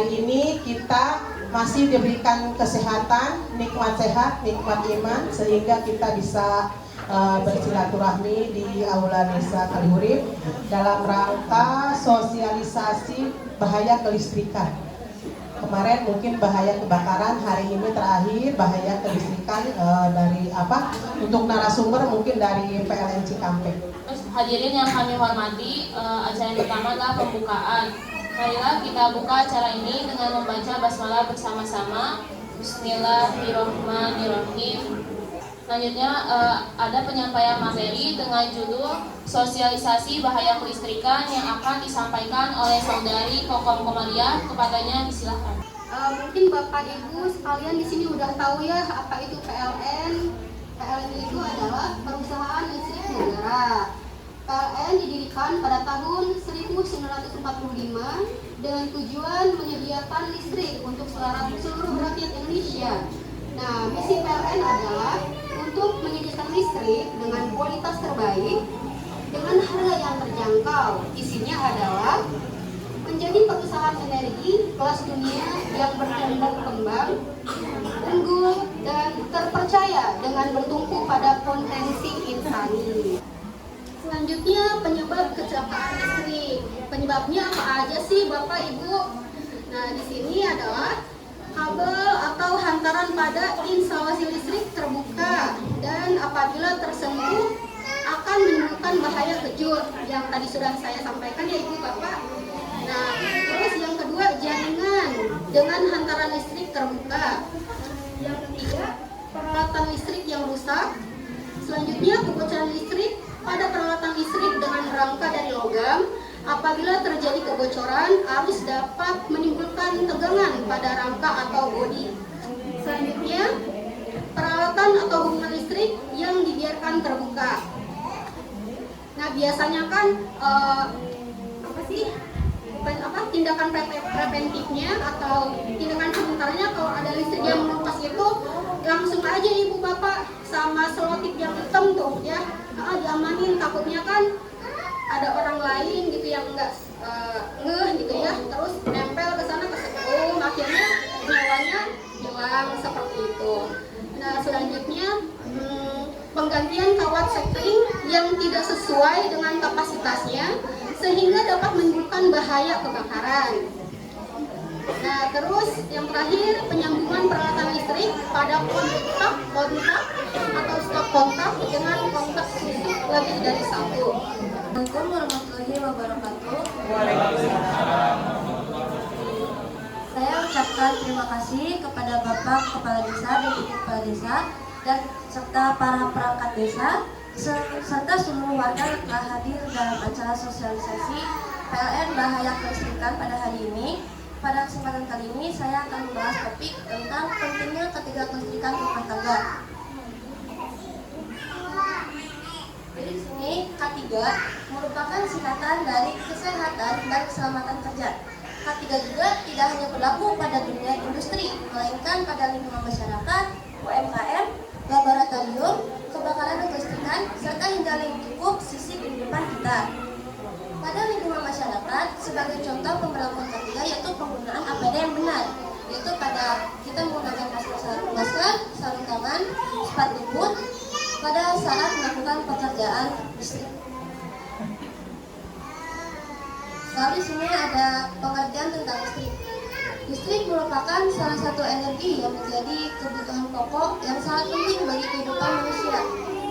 hari ini kita masih diberikan kesehatan, nikmat sehat, nikmat iman, sehingga kita bisa bersilaturahmi di Aula Desa Kalihurip dalam rangka sosialisasi bahaya kelistrikan. Kemarin mungkin bahaya kebakaran, hari ini terakhir bahaya kelistrikan dari untuk narasumber mungkin dari PLN Cikampek. Hadirin yang kami hormati, acara yang pertama adalah pembukaan. Marilah kita buka acara ini dengan membaca basmalah bersama-sama. Bismillahirrahmanirrahim. Selanjutnya ada penyampaian materi dengan judul sosialisasi bahaya kelistrikan yang akan disampaikan oleh saudari Kokom Komariah. Kepadanya disilahkan. Mungkin Bapak Ibu sekalian di sini udah tahu ya apa itu PLN. PLN itu adalah perusahaan listrik negara. PLN didirikan pada tahun 1945 dengan tujuan menyediakan listrik untuk seluruh rakyat Indonesia. Nah, misi PLN adalah untuk menyediakan listrik dengan kualitas terbaik dengan harga yang terjangkau. Isinya adalah menjadi perusahaan energi kelas dunia yang berkembang kembang, unggul, dan terpercaya dengan bertumpu pada potensi insani. Selanjutnya, penyebab kecelakaan listrik. Penyebabnya apa aja sih Bapak Ibu? Nah, di sini adalah kabel atau hantaran pada instalasi listrik terbuka dan apabila tersentuh akan menimbulkan bahaya kejut yang tadi sudah saya sampaikan ya Ibu Bapak. Nah, terus yang kedua, jaringan dengan hantaran listrik terbuka. Yang ketiga, peralatan listrik yang rusak. Selanjutnya, kebocoran listrik pada peralatan listrik dengan rangka dari logam. Apabila terjadi kebocoran, arus dapat menimbulkan tegangan pada rangka atau bodi. Selanjutnya, peralatan atau hubungan listrik yang dibiarkan terbuka. Nah, biasanya kan tindakan preventifnya atau tindakan sementaranya kalau ada listrik yang melupas itu langsung aja Ibu Bapak sama selotip yang hitam tuh ya diamanin, takutnya kan ada orang lain gitu yang nggak ngeh gitu ya, terus nempel ke sana kesetrum, akhirnya nyawanya hilang seperti itu. Nah, selanjutnya penggantian kawat sekring yang tidak sesuai dengan kapasitasnya sehingga dapat menimbulkan bahaya kebakaran. Nah, terus yang terakhir, penyambungan peralatan listrik pada kontak atau stop kontak dengan kontak susut lebih dari satu. Assalamualaikum warahmatullahi wabarakatuh. Saya ucapkan terima kasih kepada Bapak Kepala Desa dan Ibu Kepala Desa dan serta para perangkat desa serta seluruh warga yang telah hadir dalam acara sosialisasi PLN bahaya kelistrikan pada hari ini. Pada kesempatan kali ini saya akan membahas topik tentang pentingnya ketiga kelistrikan rumah tangga. Jadi di sini K3 merupakan singkatan dari kesehatan dan keselamatan kerja. K3 juga tidak hanya berlaku pada dunia industri, melainkan pada lingkungan masyarakat, UMKM, laboratorium, kebakaran dan kelistrikan, serta hingga lingkup sisi kehidupan kita. Pada lingkungan masyarakat, sebagai contoh pemberlakuan K3 yaitu penggunaan APD yang benar, yaitu pada kita menggunakan masker, sarung tangan, sepatu boot pada saat melakukan pekerjaan listrik. Lalu di sini ada pengertian tentang listrik. Listrik merupakan salah satu energi yang menjadi kebutuhan pokok yang sangat penting bagi kehidupan manusia,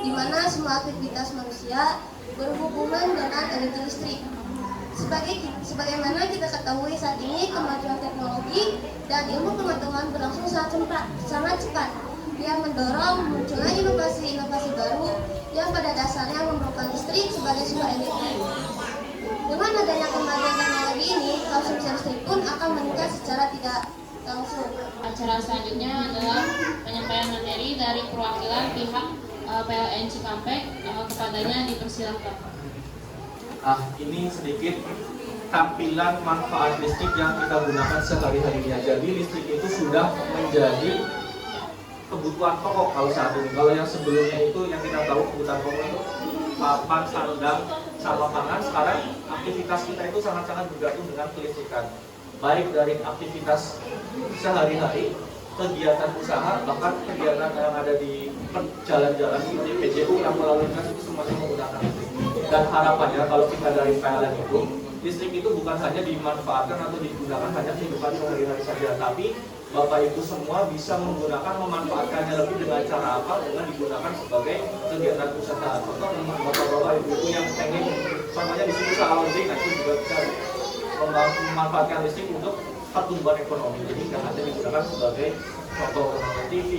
di mana semua aktivitas manusia berhubungan dengan energi listrik. Sebagaimana kita ketahui saat ini, kemajuan teknologi dan ilmu pengetahuan berlangsung sangat cepat, yang mendorong munculnya inovasi-inovasi baru yang pada dasarnya memerlukan listrik sebagai sumber energi. Dengan adanya kemajuan teknologi ini, konsumsi listrik pun akan meningkat secara tidak langsung. Acara selanjutnya adalah penyampaian materi dari perwakilan pihak PLN Cikampek. Kepadanya dipersilakan. Ini sedikit tampilan manfaat listrik yang kita gunakan sehari-harinya. Jadi listrik itu sudah menjadi kebutuhan pokok kalau saat ini. Kalau yang sebelumnya itu yang kita tahu kebutuhan pokok itu papan, sandang, sama pangan. Sekarang aktivitas kita itu sangat-sangat bergantung dengan kelistrikan. baik dari aktivitas sehari-hari, kegiatan usaha, bahkan kegiatan yang ada di jalan-jalan seperti PJU yang melalui lintas itu semuanya menggunakan listrik. Dan harapannya kalau kita dari PLN itu, listrik itu bukan hanya dimanfaatkan atau digunakan hanya kehidupan sehari-hari saja, tapi Bapak Ibu semua bisa memanfaatkannya lebih dengan cara apa? Dengan digunakan sebagai kegiatan usaha. Contoh Bapak Ibu yang pengen, contohnya di sini usaha laundry, nah itu juga bisa memanfaatkan listrik untuk pertumbuhan ekonomi. Jadi nggak hanya digunakan sebagai contoh menonton TV,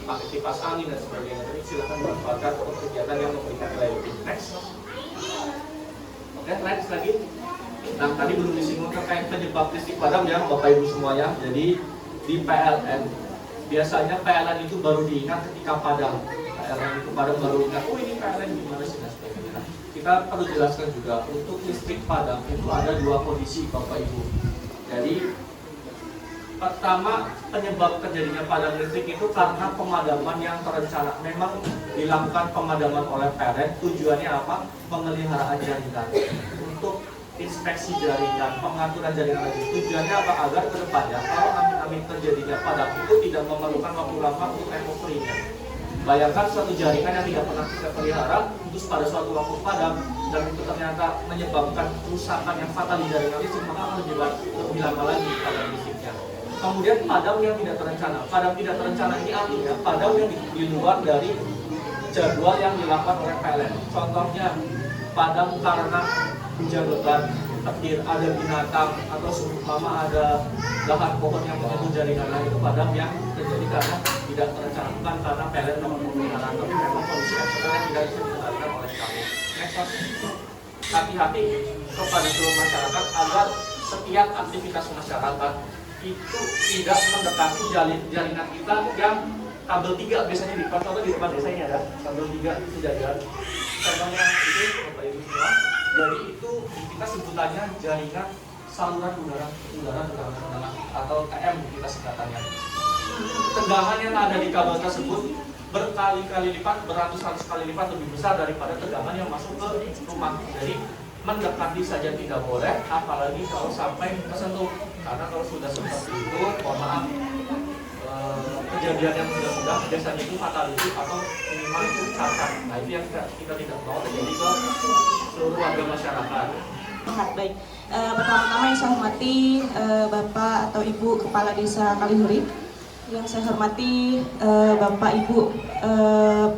pakai kipas angin dan sebagainya. Jadi silakan dimanfaatkan untuk kegiatan yang memberikan nilai lebih. Next. Oke, next lagi. Nah, tadi belum disinggung terkait penyebab listrik padam ya, Bapak Ibu semuanya. Jadi di PLN, biasanya PLN itu baru diingat ketika padam. PLN itu padam baru ingat, oh ini PLN gimana sih dan sebagainya. Nah, kita perlu jelaskan juga untuk listrik padam itu ada dua kondisi Bapak Ibu. Jadi pertama, penyebab terjadinya padam listrik itu karena pemadaman yang terencana. Memang dilakukan pemadaman oleh PLN, tujuannya apa? Pemeliharaan jaringan, untuk inspeksi jaringan, pengaturan jaringan lagi. Tujuannya apa? Agar kedepannya kalau amit-amit terjadinya padam itu tidak memerlukan waktu lama untuk recovery-nya. Bayangkan suatu jaringan yang tidak pernah kita pelihara, terus pada suatu waktu padam dan itu ternyata menyebabkan kerusakan yang fatal di jaringan listrik, maka akan lebih lama lagi padam listriknya. Kemudian padam yang tidak terencana. Padam tidak terencana ini artinya padam yang di luar dari jadwal yang dilakukan oleh PLN. Contohnya padam karena hujan lebat, petir, ada binatang, atau seumpama ada dahan pohon yang menyentuh jaringan lain, itu padam yang terjadi karena tidak terencana, bukan karena PLN pemeliharaan, tapi memang kondisi eksternal yang tidak bisa dikendalikan oleh kami. Next, hati-hati kepada seluruh masyarakat agar setiap aktivitas masyarakat itu tidak mendekati jaringan kita yang kabel 3 biasanya di contohnya di tempat desa ini ada kabel 3 itu jaringan. Contohnya itu Bapak Ibu semua. Jadi itu kita sebutannya jaringan saluran udara tegangan atau TM kita singkatannya. Tegangan yang ada di kabel tersebut berkali-kali lipat, beratus-ratus kali lipat lebih besar daripada tegangan yang masuk ke rumah. Jadi mendekati saja tidak boleh, apalagi kalau sampai tersentuh. Karena kalau sudah seperti itu, mohon maaf, kejadian yang sudah biasanya itu fatality atau minimal itu cacat. Nah itu yang kita tidak mau terjadi ke seluruh warga masyarakat. Baik, pertama-tama yang saya hormati Bapak atau Ibu Kepala Desa Kalihurip, yang saya hormati Bapak Ibu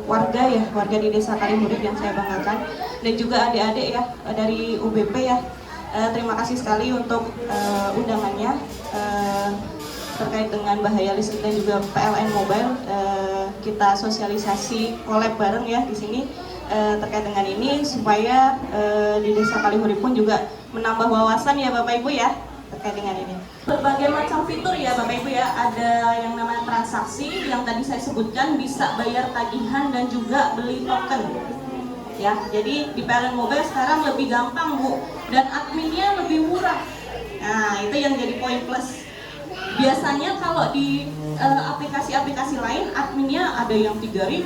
warga di Desa Kalihurip yang saya banggakan, dan juga adik-adik ya dari UBP ya. Terima kasih sekali untuk undangannya terkait dengan bahaya listrik dan juga PLN Mobile. Kita sosialisasi collab bareng ya di sini terkait dengan ini supaya di Desa Kalihurip pun juga menambah wawasan ya Bapak Ibu ya terkait dengan ini. Berbagai macam fitur ya Bapak Ibu ya, ada yang namanya transaksi yang tadi saya sebutkan, bisa bayar tagihan dan juga beli token. Ya, jadi di PLN Mobile sekarang lebih gampang Bu, dan adminnya lebih murah. Nah, itu yang jadi poin plus. Biasanya kalau di aplikasi-aplikasi lain adminnya ada yang 3.000,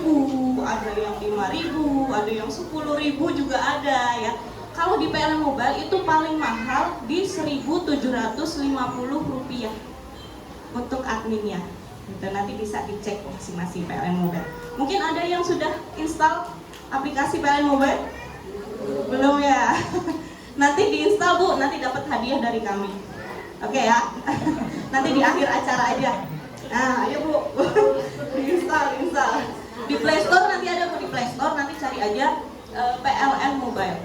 ada yang 5.000, ada yang 10.000 juga ada ya. Kalau di PLN Mobile itu paling mahal di Rp1.750 untuk adminnya. Itu nanti bisa dicek masing-masing PLN Mobile. Mungkin ada yang sudah install aplikasi PLN Mobile? Belum ya? Nanti diinstal Bu, nanti dapat hadiah dari kami. Oke ya? Nanti di akhir acara aja. Nah, ayo Bu, diinstal. Di Play Store nanti ada Bu, di Play Store nanti cari aja PLN Mobile.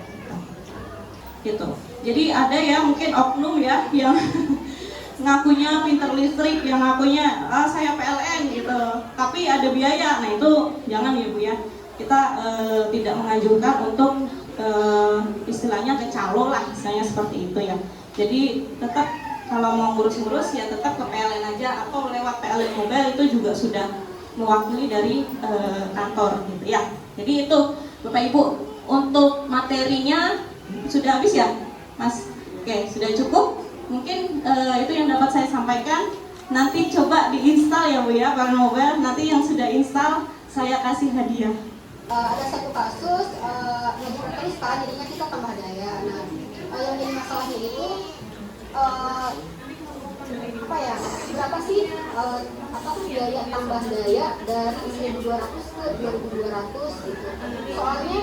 Gitu. Jadi ada ya mungkin oknum ya yang ngakunya pinter listrik, yang ngakunya saya PLN gitu, tapi ada biaya. Nah itu jangan ya Bu ya. Kita tidak menganjurkan untuk istilahnya kecalo lah, istilahnya seperti itu ya. Jadi tetap kalau mau ngurus-ngurus ya tetap ke PLN aja, atau lewat PLN Mobile itu juga sudah mewakili dari kantor gitu ya. Jadi itu Bapak Ibu, untuk materinya sudah habis ya Mas? Oke, sudah cukup. Mungkin itu yang dapat saya sampaikan. Nanti coba diinstal ya Bu ya PLN Mobile. Nanti yang sudah install saya kasih hadiah. Ada satu kasus terus kan jadinya kita tambah daya. Nah, yang jadi masalahnya itu apa ya, berapa sih biaya tambah daya dari 1.200 ke 2.200 gitu. Soalnya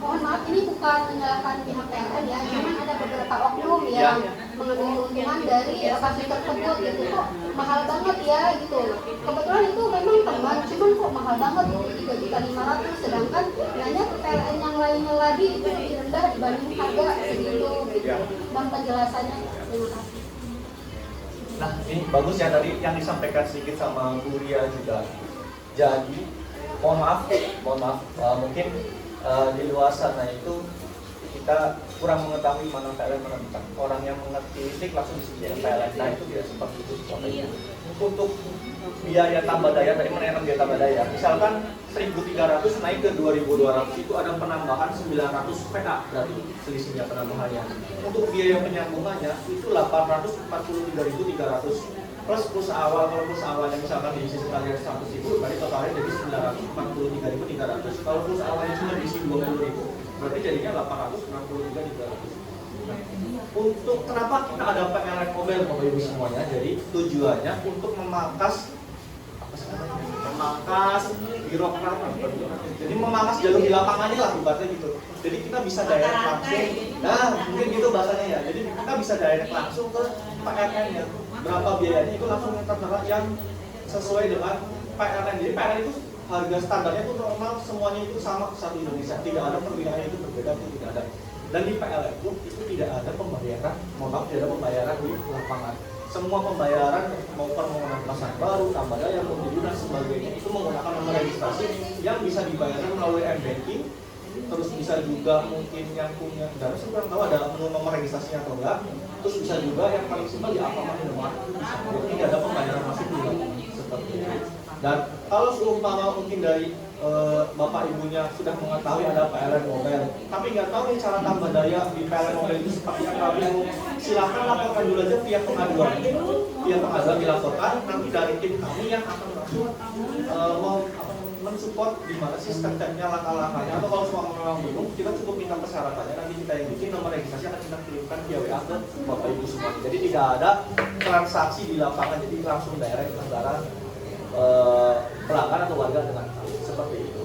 mohon maaf, ini bukan menyalahkan pihak PLN ya, cuman ada beberapa oknum yang mengambil keuntungan dari kasus tersebut gitu. Kok mahal banget ya gitu. Kebetulan itu memang teman, cuman kok mahal banget gitu, 3.500.000, sedangkan nanya ke PLN yang lainnya lagi itu lebih rendah dibanding harga segitu gitu. Dan penjelasannya, terima kasih. Nah, ini bagus ya tadi yang disampaikan sedikit sama Bu Ria juga. Jadi, mohon maaf, mungkin di luar sana itu kita kurang mengetahui mana PLN mana bukan. Orang yang mengerti listrik langsung disediakan PLN. Nah, itu tidak seperti itu. Untuk biaya tambah daya, tadi menaikkan biaya tambah daya. Misalkan 1.300 naik ke 2.200 itu ada penambahan 900 PA, berarti selisihnya penambahannya. Untuk biaya penyambungannya itu 843.300 plus pulsa awal. Kalau pulsa awalnya misalkan diisi sekalian 100.000, berarti totalnya jadi 943.300. Kalau pulsa awalnya cuma diisi 20.000, berarti jadinya 863.300. Nah, untuk kenapa kita ada PLN mobile Bapak Ibu semuanya? Jadi tujuannya untuk memangkas birokrat, jadi memangkas jalur di lapangannya lah ibaratnya gitu. Jadi kita bisa direct langsung, nah mungkin gitu bahasanya ya. Jadi kita bisa direct langsung ke PLN-nya. Berapa biayanya itu langsung tertera yang sesuai dengan PLN. Jadi PLN itu harga standarnya itu normal, semuanya itu sama satu Indonesia. Tidak ada perbedaannya, itu berbeda, itu tidak ada. Dan di PLN itu tidak ada pembayaran, tidak ada pembayaran di lapangan. Semua pembayaran mau permohonan pasang baru, tambah daya, pembangunan dan sebagainya itu menggunakan nomor registrasi yang bisa dibayarkan melalui m-banking. Terus bisa juga mungkin yang punya kendaraan, saya kurang tahu ada nomor registrasinya atau enggak. Terus bisa juga yang paling simpel di Alfamart Indomaret itu bisa. Jadi tidak ada pembayaran masif di lapangan seperti itu. Dan kalau seumpama mungkin dari Bapak Ibunya sudah mengetahui ada PLN mobile, tapi nggak tahu nih cara tambah daya di PLN mobile itu seperti apa, silakan laporkan dulu aja via pengaduan. Via pengaduan dilaporkan, nanti dari tim kami yang akan langsung mensupport di mana sih step-stepnya, langkah-langkahnya. Atau kalau semua memang bingung, kita cukup minta persyaratannya, nanti kita yang bikin nomor registrasi akan kita kirimkan via WA ke Bapak Ibu semua. Jadi tidak ada transaksi di lapangan, jadi langsung direct antara pelanggan atau warga dengan kami, seperti itu.